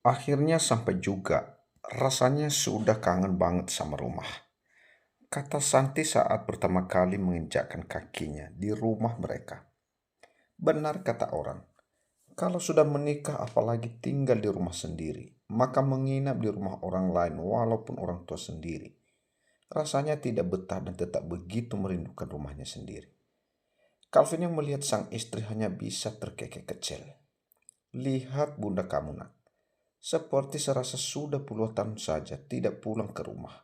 Akhirnya sampai juga. Rasanya sudah kangen banget sama rumah. Kata Santi saat pertama kali menginjakkan kakinya di rumah mereka. Benar kata orang, kalau sudah menikah apalagi tinggal di rumah sendiri, maka menginap di rumah orang lain walaupun orang tua sendiri. Rasanya tidak betah dan tetap begitu merindukan rumahnya sendiri. Calvin yang melihat sang istri hanya bisa terkekeh kecil. Lihat bunda kamu nak, seperti serasa sudah puluhan tahun saja tidak pulang ke rumah.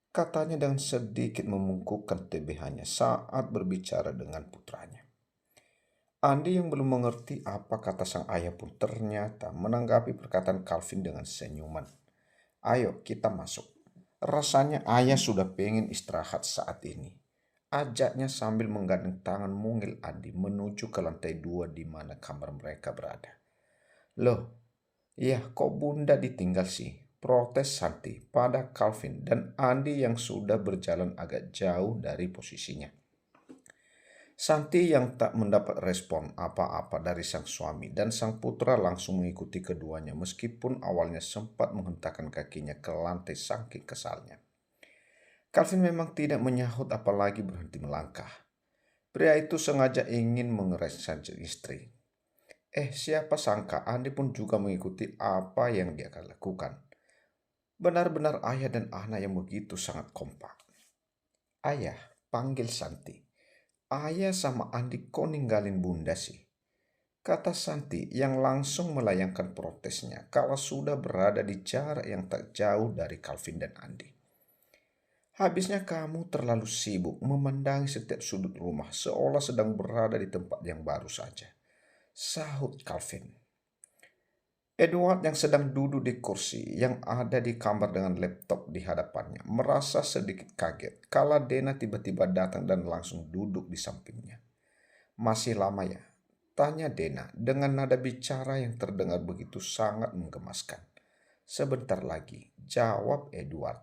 Katanya dengan sedikit memungkukkan TBH-nya saat berbicara dengan putranya. Andi yang belum mengerti apa kata sang ayah pun ternyata menanggapi perkataan Calvin dengan senyuman. Ayo kita masuk. Rasanya ayah sudah pengen istirahat saat ini. Ajaknya sambil menggandeng tangan mungil Andi menuju ke lantai 2 di mana kamar mereka berada. Loh, iya, kok bunda ditinggal sih? Protes Santi pada Calvin dan Andi yang sudah berjalan agak jauh dari posisinya. Santi yang tak mendapat respon apa-apa dari sang suami dan sang putra langsung mengikuti keduanya meskipun awalnya sempat menghentakkan kakinya ke lantai saking kesalnya. Calvin memang tidak menyahut apalagi berhenti melangkah. Pria itu sengaja ingin mengeres saja istri. Siapa sangka Andi pun juga mengikuti apa yang dia akan lakukan. Benar-benar ayah dan anak yang begitu sangat kompak. Ayah, panggil Santi. Ayah sama Andi kok ninggalin bunda sih? Kata Santi yang langsung melayangkan protesnya kalau sudah berada di jarak yang tak jauh dari Calvin dan Andi. Habisnya kamu terlalu sibuk memandangi setiap sudut rumah seolah sedang berada di tempat yang baru saja. Sahut Calvin. Edward yang sedang duduk di kursi yang ada di kamar dengan laptop di hadapannya merasa sedikit kaget kala Dena tiba-tiba datang dan langsung duduk di sampingnya. Masih lama ya? Tanya Dena dengan nada bicara yang terdengar begitu sangat menggemaskan. Sebentar lagi, jawab Edward.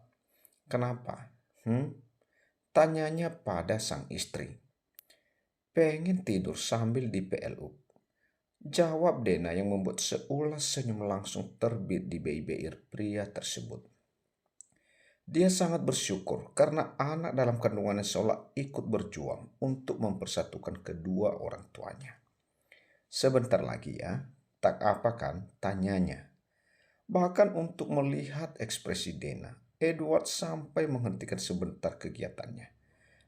Kenapa? Hmm? Tanyanya pada sang istri. Pengen tidur sambil di PLU. Jawab Dena yang membuat seulas senyum langsung terbit di bibir pria tersebut. Dia sangat bersyukur karena anak dalam kandungannya seolah ikut berjuang untuk mempersatukan kedua orang tuanya. Sebentar lagi ya, tak apa kan? Tanyanya. Bahkan untuk melihat ekspresi Dena, Edward sampai menghentikan sebentar kegiatannya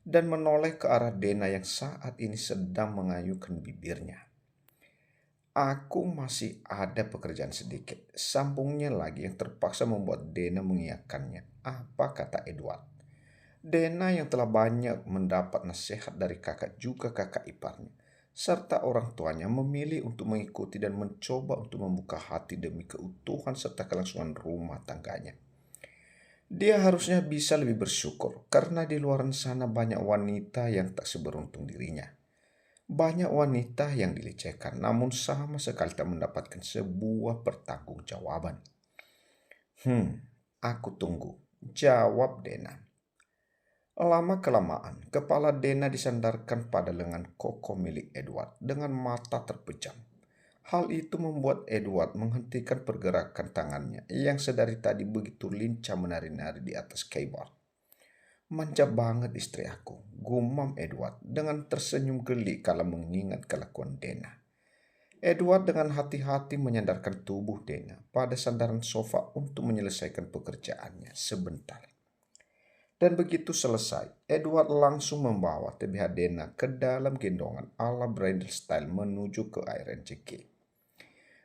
dan menoleh ke arah Dena yang saat ini sedang mengayukan bibirnya. Aku masih ada pekerjaan sedikit. Sambungnya lagi yang terpaksa membuat Dena mengiyakannya. Apa kata Edward? Dena yang telah banyak mendapat nasihat dari kakak juga kakak iparnya, serta orang tuanya memilih untuk mengikuti dan mencoba untuk membuka hati demi keutuhan serta kelangsungan rumah tangganya. Dia harusnya bisa lebih bersyukur karena di luar sana banyak wanita yang tak seberuntung dirinya. Banyak wanita yang dilecehkan namun sama sekali tak mendapatkan sebuah pertanggungjawaban. Aku tunggu, jawab Dena. Lama-kelamaan, kepala Dena disandarkan pada lengan koko milik Edward dengan mata terpejam. Hal itu membuat Edward menghentikan pergerakan tangannya yang sedari tadi begitu lincah menari-nari di atas keyboard. Manja banget istri aku, gumam Edward dengan tersenyum geli kala mengingat kelakuan Dena. Edward dengan hati-hati menyandarkan tubuh Dena pada sandaran sofa untuk menyelesaikan pekerjaannya sebentar. Dan begitu selesai, Edward langsung membawa TBH Dena ke dalam gendongan ala bridal style menuju ke RNCK.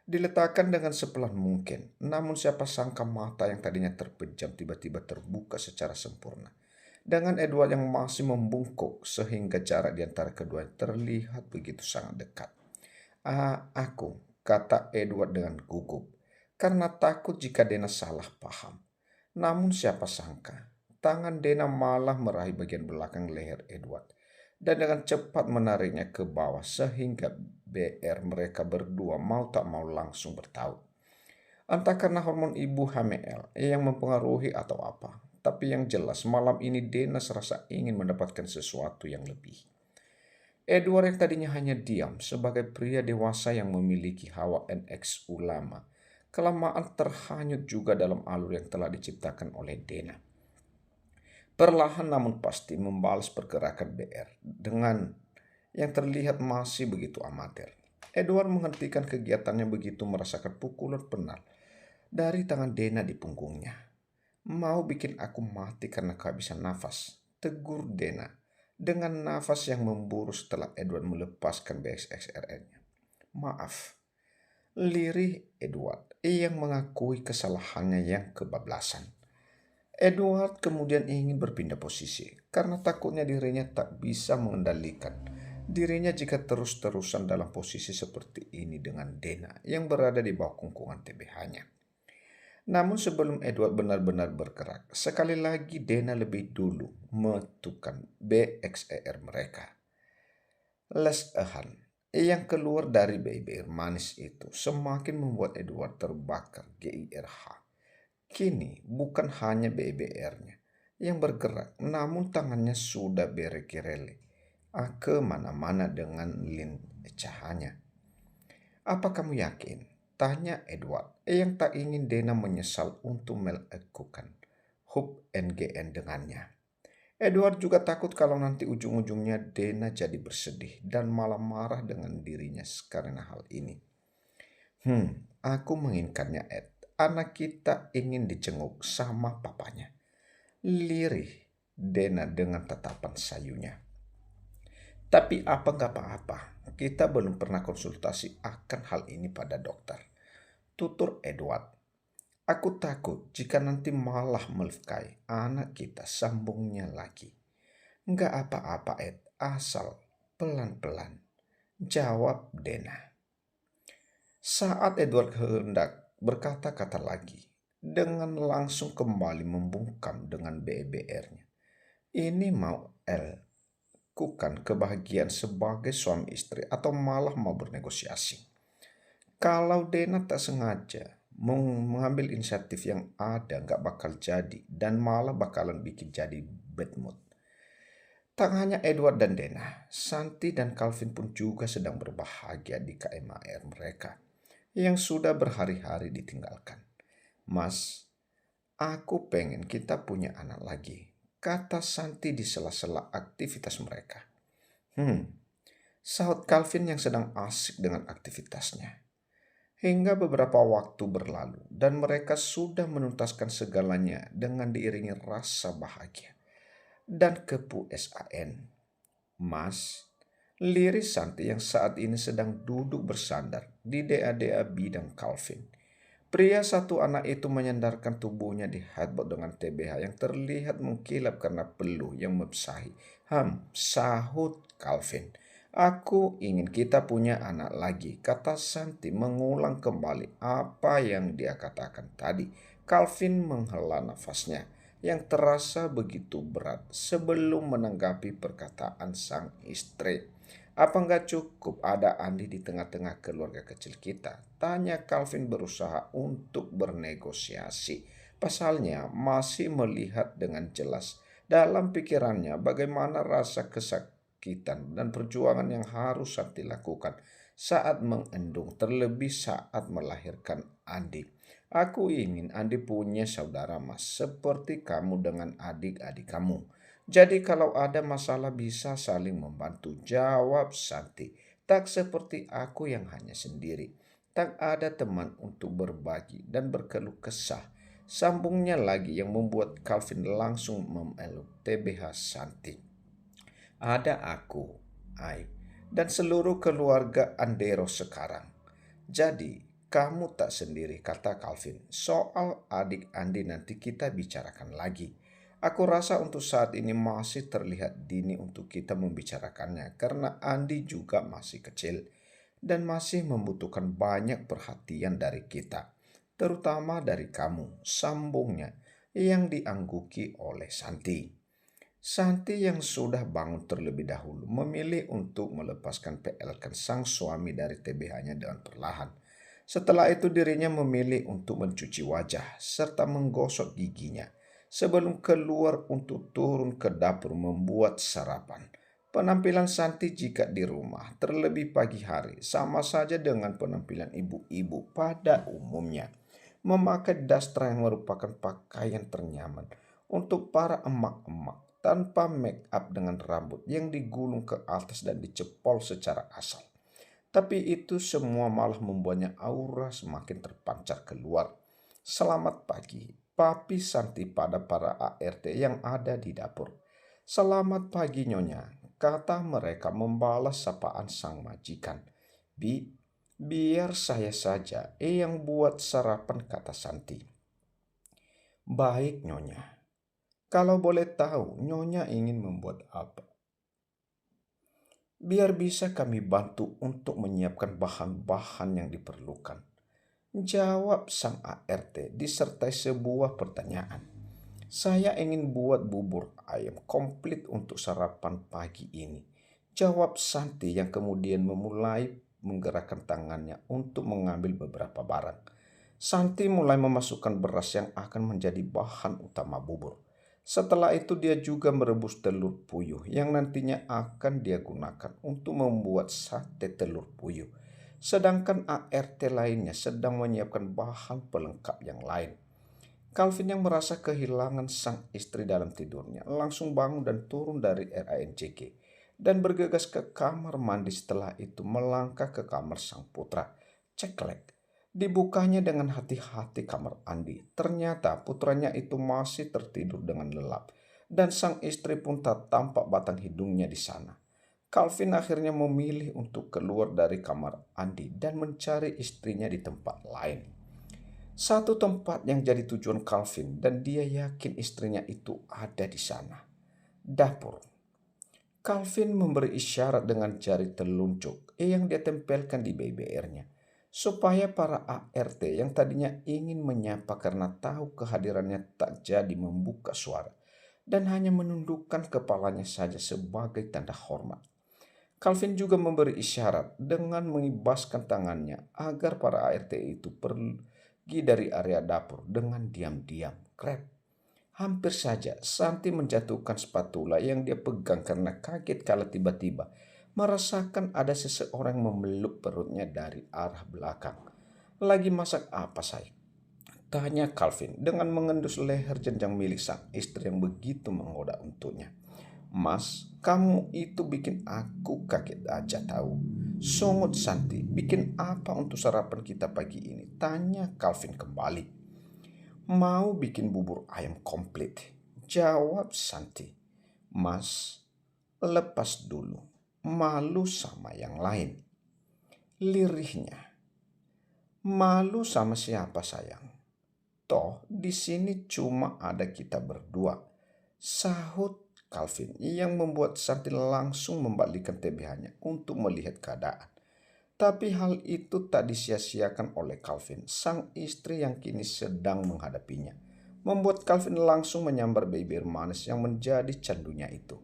Diletakkan dengan sepelan mungkin, namun siapa sangka mata yang tadinya terpejam tiba-tiba terbuka secara sempurna. Dengan Edward yang masih membungkuk sehingga jarak di antara kedua terlihat begitu sangat dekat. Aku, kata Edward dengan gugup, karena takut jika Dena salah paham. Namun siapa sangka, tangan Dena malah meraih bagian belakang leher Edward dan dengan cepat menariknya ke bawah sehingga BR mereka berdua mau tak mau langsung bertaut. Entah karena hormon ibu HML yang mempengaruhi atau apa, tapi yang jelas malam ini Dena serasa ingin mendapatkan sesuatu yang lebih. Edward yang tadinya hanya diam sebagai pria dewasa yang memiliki hawa NX ulama, Kelamaan terhanyut juga dalam alur yang telah diciptakan oleh Dena. Perlahan namun pasti membalas pergerakan BR dengan yang terlihat masih begitu amatir. Edward menghentikan kegiatannya begitu merasakan pukulan penal dari tangan Dena di punggungnya. Mau bikin aku mati karena kehabisan nafas, tegur Dena dengan nafas yang memburu setelah Edward melepaskan BXXRN-nya. Maaf, lirih Edward yang mengakui kesalahannya yang kebablasan. Edward kemudian ingin berpindah posisi karena takutnya dirinya tak bisa mengendalikan dirinya jika terus-terusan dalam posisi seperti ini dengan Dena yang berada di bawah kungkungan TBH-nya. Namun sebelum Edward benar-benar bergerak, sekali lagi Dena lebih dulu menentukan BXER mereka. Les Ehan yang keluar dari BIBR manis itu semakin membuat Edward terbakar GIRH. Kini bukan hanya BIBR-nya yang bergerak, namun tangannya sudah berekirele ke mana-mana dengan lin cahanya. Apa kamu yakin? Tanya Edward yang tak ingin Dena menyesal untuk melakukan hub NGN dengannya. Edward juga takut kalau nanti ujung-ujungnya Dena jadi bersedih dan malah marah dengan dirinya karena hal ini. Aku menginginkannya Ed. Anak kita ingin dicenguk sama papanya. Lirih Dena dengan tatapan sayunya. Tapi nggak apa-apa. Kita belum pernah konsultasi akan hal ini pada dokter. Tutur Edward. Aku takut jika nanti malah melukai anak kita, sambungnya lagi. Nggak apa-apa Ed, asal pelan-pelan. Jawab Dena. Saat Edward hendak berkata-kata lagi, dengan langsung kembali membungkam dengan BBR-nya. Ini mau lakukan kebahagiaan sebagai suami istri atau malah mau bernegosiasi. Kalau Dena tak sengaja mengambil inisiatif yang ada nggak bakal jadi dan malah bakalan bikin jadi bad mood. Tak hanya Edward dan Dena, Santi dan Calvin pun juga sedang berbahagia di KMAR mereka yang sudah berhari-hari ditinggalkan. Mas, aku pengen kita punya anak lagi, kata Santi di sela-sela aktivitas mereka. Sahut Calvin yang sedang asik dengan aktivitasnya. Hingga beberapa waktu berlalu dan mereka sudah menuntaskan segalanya dengan diiringi rasa bahagia dan kepuasaan. Mas, liris Santi yang saat ini sedang duduk bersandar di DA-DA bidang Calvin. Pria satu anak itu menyandarkan tubuhnya di headboard dengan TBH yang terlihat mengkilap karena peluh yang membasahi. Sahut Calvin. Aku ingin kita punya anak lagi, kata Santi mengulang kembali apa yang dia katakan tadi. Calvin menghela nafasnya yang terasa begitu berat sebelum menanggapi perkataan sang istri. Apa nggak cukup ada Andi di tengah-tengah keluarga kecil kita? Tanya Calvin berusaha untuk bernegosiasi. Pasalnya masih melihat dengan jelas dalam pikirannya bagaimana rasa kesakitan dan perjuangan yang harus Santi lakukan saat mengandung, terlebih saat melahirkan Andi. Aku ingin Andi punya saudara mas seperti kamu dengan adik-adik kamu. Jadi kalau ada masalah bisa saling membantu, jawab Santi. Tak seperti aku yang hanya sendiri. Tak ada teman untuk berbagi dan berkeluh kesah. Sambungnya lagi yang membuat Calvin langsung memeluk TBH Santi. Ada aku, Aib, dan seluruh keluarga Andero sekarang. Jadi, kamu tak sendiri, kata Calvin. Soal adik Andi nanti kita bicarakan lagi. Aku rasa untuk saat ini masih terlihat dini untuk kita membicarakannya karena Andi juga masih kecil dan masih membutuhkan banyak perhatian dari kita, terutama dari kamu, sambungnya yang diangguki oleh Santi. Santi yang sudah bangun terlebih dahulu memilih untuk melepaskan PL-kan sang suami dari TBH-nya dengan perlahan. Setelah itu dirinya memilih untuk mencuci wajah serta menggosok giginya sebelum keluar untuk turun ke dapur membuat sarapan. Penampilan Santi jika di rumah terlebih pagi hari sama saja dengan penampilan ibu-ibu pada umumnya. memakai dastra yang merupakan pakaian ternyaman untuk para emak-emak tanpa make up dengan rambut yang digulung ke atas dan dicepol secara asal. Tapi itu semua malah membuatnya aura semakin terpancar keluar. Selamat pagi, Papi Santi pada para ART yang ada di dapur. Selamat pagi Nyonya, kata mereka membalas sapaan sang majikan. Biar saya saja yang buat sarapan, kata Santi. Baik Nyonya, kalau boleh tahu Nyonya ingin membuat apa? Biar bisa kami bantu untuk menyiapkan bahan-bahan yang diperlukan, jawab sang ART disertai sebuah pertanyaan. Saya ingin buat bubur ayam komplit untuk sarapan pagi ini, jawab Santi yang kemudian memulai menggerakkan tangannya untuk mengambil beberapa barang. Santi mulai memasukkan beras yang akan menjadi bahan utama bubur. Setelah itu dia juga merebus telur puyuh yang nantinya akan dia gunakan untuk membuat sate telur puyuh. Sedangkan ART lainnya sedang menyiapkan bahan pelengkap yang lain. Calvin yang merasa kehilangan sang istri dalam tidurnya langsung bangun dan turun dari RANJG dan bergegas ke kamar mandi, setelah itu melangkah ke kamar sang putra. Ceklek. Dibukanya dengan hati-hati kamar Andi. Ternyata putranya itu masih tertidur dengan lelap dan sang istri pun tak tampak batang hidungnya di sana. Calvin akhirnya memilih untuk keluar dari kamar Andi dan mencari istrinya di tempat lain. Satu tempat yang jadi tujuan Calvin dan dia yakin istrinya itu ada di sana. Dapur. Calvin memberi isyarat dengan jari telunjuk yang dia tempelkan di BBR-nya supaya para ART yang tadinya ingin menyapa karena tahu kehadirannya tak jadi membuka suara dan hanya menundukkan kepalanya saja sebagai tanda hormat. Calvin juga memberi isyarat dengan mengibaskan tangannya agar para ART itu pergi dari area dapur dengan diam-diam. Krep. Hampir saja Santi menjatuhkan spatula yang dia pegang karena kaget kala tiba-tiba merasakan ada seseorang memeluk perutnya dari arah belakang. Lagi masak apa saya? Tanya Calvin dengan mengendus leher jenjang milik sang istri yang begitu menggoda untuknya. Mas, kamu itu bikin aku kaget aja tahu. Songot Santi, bikin apa untuk sarapan kita pagi ini? Tanya Calvin kembali. Mau bikin bubur ayam komplit, jawab Santi. Mas, lepas dulu. Malu sama yang lain. Lirihnya. Malu sama siapa sayang? Toh di sini cuma ada kita berdua, sahut Calvin yang membuat Santi langsung membalikkan TBH-nya untuk melihat keadaan. Tapi hal itu tak disia-siakan oleh Calvin, sang istri yang kini sedang menghadapinya. Membuat Calvin langsung menyambar bibir manis yang menjadi candunya itu.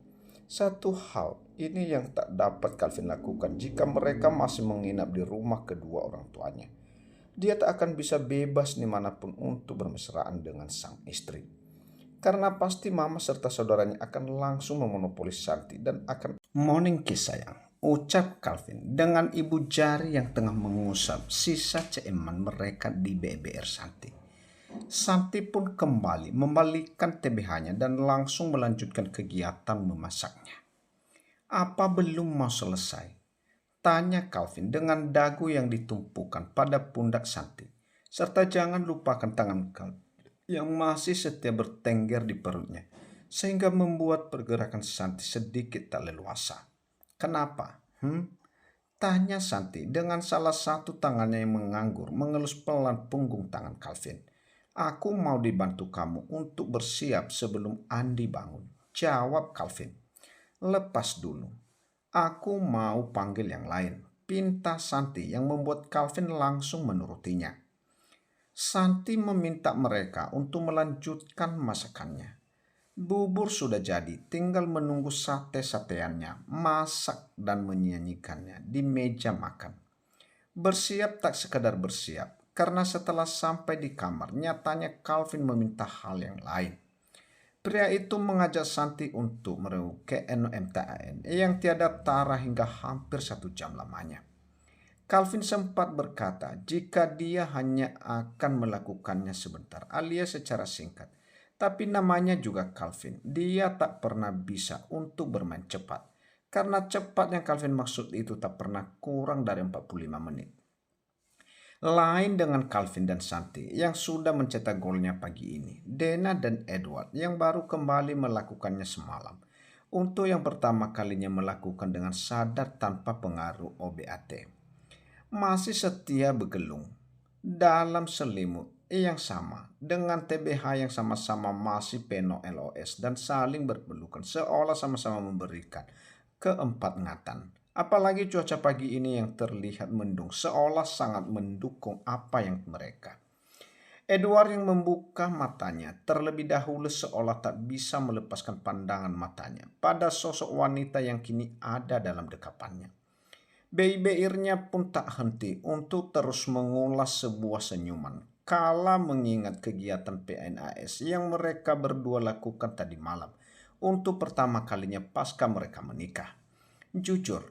Satu hal ini yang tak dapat Calvin lakukan jika mereka masih menginap di rumah kedua orang tuanya. Dia tak akan bisa bebas dimanapun untuk bermesraan dengan sang istri. Karena pasti mama serta saudaranya akan langsung memonopoli Santi dan akan morning kiss sayang, ucap Calvin dengan ibu jari yang tengah mengusap sisa ceeman mereka di BBR Santi. Santi pun kembali membalikkan TBH-nya dan langsung melanjutkan kegiatan memasaknya. Apa belum mau selesai? Tanya Calvin dengan dagu yang ditumpukan pada pundak Santi. Serta jangan lupakan tangan Calvin yang masih setia bertengger di perutnya, sehingga membuat pergerakan Santi sedikit tak leluasa. Kenapa? Tanya Santi dengan salah satu tangannya yang menganggur mengelus pelan punggung tangan Calvin. Aku mau dibantu kamu untuk bersiap sebelum Andi bangun, jawab Calvin. Lepas dulu. Aku mau panggil yang lain, pinta Santi yang membuat Calvin langsung menurutinya. Santi meminta mereka untuk melanjutkan masakannya. Bubur sudah jadi, tinggal menunggu sate-sateannya, masak dan menyanyikannya di meja makan. Bersiap tak sekadar bersiap, karena setelah sampai di kamar, nyatanya Calvin meminta hal yang lain. Pria itu mengajak Santi untuk merenguk ke NMTAN yang tiada tara hingga hampir 1 jam lamanya. Calvin sempat berkata jika dia hanya akan melakukannya sebentar alias secara singkat. Tapi namanya juga Calvin. Dia tak pernah bisa untuk bermain cepat. Karena cepat yang Calvin maksud itu tak pernah kurang dari 45 menit. Lain dengan Calvin dan Santi yang sudah mencetak golnya pagi ini. Dena dan Edward yang baru kembali melakukannya semalam. Untuk yang pertama kalinya melakukan dengan sadar tanpa pengaruh OBAT. Masih setia bergelung dalam selimut yang sama dengan TBH yang sama-sama masih penuh LOS dan saling berpelukan seolah sama-sama memberikan keempat-ngatan. Apalagi cuaca pagi ini yang terlihat mendung seolah sangat mendukung apa yang mereka. Edward yang membuka matanya terlebih dahulu seolah tak bisa melepaskan pandangan matanya pada sosok wanita yang kini ada dalam dekapannya. Beirnya pun tak henti untuk terus mengulas sebuah senyuman kala mengingat kegiatan PNAS yang mereka berdua lakukan tadi malam untuk pertama kalinya pasca mereka menikah. Jujur,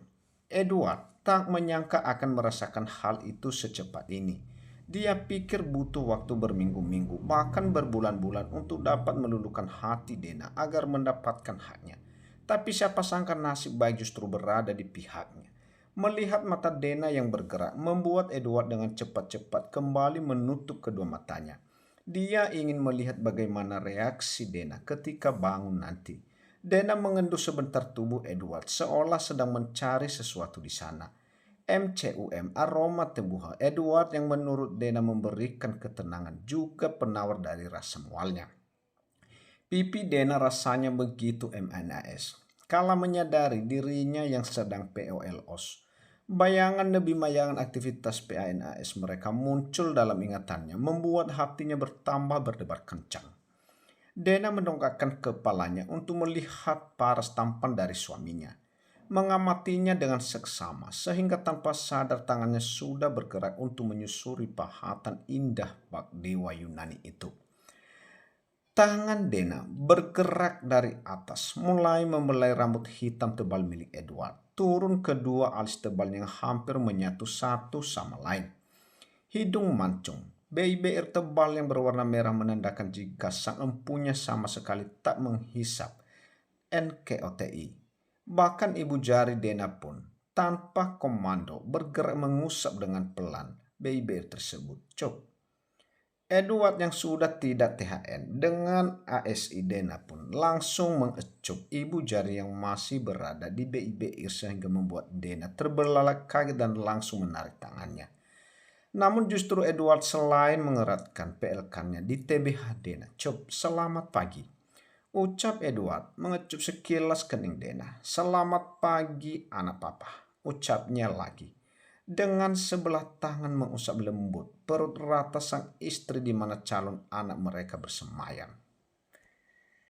Edward tak menyangka akan merasakan hal itu secepat ini. Dia pikir butuh waktu berminggu-minggu bahkan berbulan-bulan untuk dapat meluluhkan hati Dena agar mendapatkan haknya. Tapi siapa sangka nasib baik justru berada di pihaknya. Melihat mata Dena yang bergerak membuat Edward dengan cepat-cepat kembali menutup kedua matanya. Dia ingin melihat bagaimana reaksi Dena ketika bangun nanti. Dena mengendus sebentar tubuh Edward seolah sedang mencari sesuatu di sana. MCUM, aroma tubuh Edward yang menurut Dena memberikan ketenangan juga penawar dari rasa mualnya. Pipi Dena rasanya begitu MNAS. Kala menyadari dirinya yang sedang POLOS. Bayangan demi bayangan aktivitas PANAS mereka muncul dalam ingatannya, membuat hatinya bertambah berdebar kencang. Dena mendongakkan kepalanya untuk melihat paras tampan dari suaminya. Mengamatinya dengan seksama, sehingga tanpa sadar tangannya sudah bergerak untuk menyusuri pahatan indah bak dewa Yunani itu. Tangan Dena bergerak dari atas, mulai membelai rambut hitam tebal milik Edward, turun kedua alis tebal yang hampir menyatu satu sama lain. Hidung mancung, BIBR tebal yang berwarna merah menandakan jika sang empunya sama sekali tak menghisap NKOTI. Bahkan ibu jari Dena pun, tanpa komando, bergerak mengusap dengan pelan BIBR tersebut. Cop. Edward yang sudah tidak THN dengan ASI Dena pun langsung mengecup ibu jari yang masih berada di BIBR sehingga membuat Dena terbelalak kaget dan langsung menarik tangannya. Namun justru Edward selain mengeratkan PLK-nya di TBH Dena, "Cop, selamat pagi," ucap Edward mengecup sekilas kening Dena. "Selamat pagi anak papa," ucapnya lagi. Dengan sebelah tangan mengusap lembut perut rata sang istri di mana calon anak mereka bersemayam.